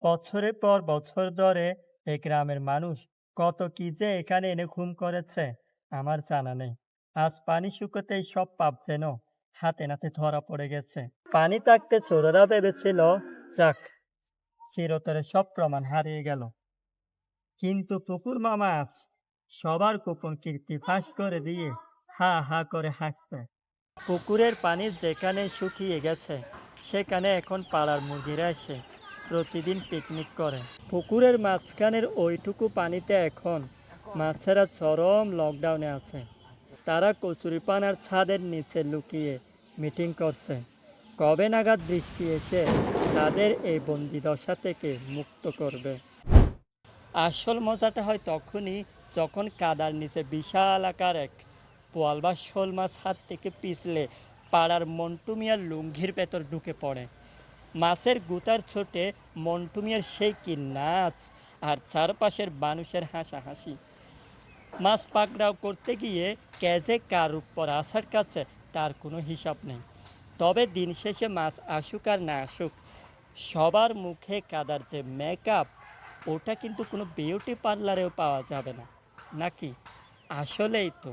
বছরের পর বছর ধরে এই গ্রামের মানুষ কত কি যে এখানে এনে খুন করেছে আমার জানা নেই। আজ পানি শুকোতেই সব পাপ যেন হাতে নাতে ধরা পড়ে গেছে। পানি থাকতে চোরেরা ভেবেছিল যাক, চিরতরে সব প্রমাণ হারিয়ে গেল। কিন্তু পুকুর মামা আজ সবার গোপন কীর্তি ফাঁস করে দিয়ে হা হা করে হাসছে। পুকুরের পানি যেখানে শুকিয়ে গেছে সেখানে এখন পাড়ার মুরগিরা এসে প্রতিদিন পিকনিক করে। পুকুরের মাঝখানের ওইটুকু পানিতে এখন মাছেরা চরম লকডাউনে আছে। তারা কচুরিপানার ছাদের নিচে লুকিয়ে মিটিং করছে কবে নাগাদ বৃষ্টি এসে তাদের এই বন্দিদশা থেকে মুক্ত করবে। আসল মজাটা হয় তখনই যখন কাদার নিচে বিশাল আকার এক পোয়াল বা শোল মাছ হাত থেকে পিছলে পাড়ার মন্টু মিয়ার লুঙ্গির ভেতর ঢুকে পড়ে। মাছের গুতার ছোটে মন্টু মিয়ার সেই কি নাচ, আর চারপাশের মানুষের হাসাহাসি। মাছ পাকড়াও করতে গিয়ে ক্যাজে কার উপর আসার কাছে তার কোনো হিসাব নেই। তবে দিন শেষে মাছ আসুক আর না আসুক, সবার মুখে কাদার যে মেকআপ, ওটা কিন্তু কোনো বিউটি পার্লারেও পাওয়া যাবে না, নাকি? আসলেই তো।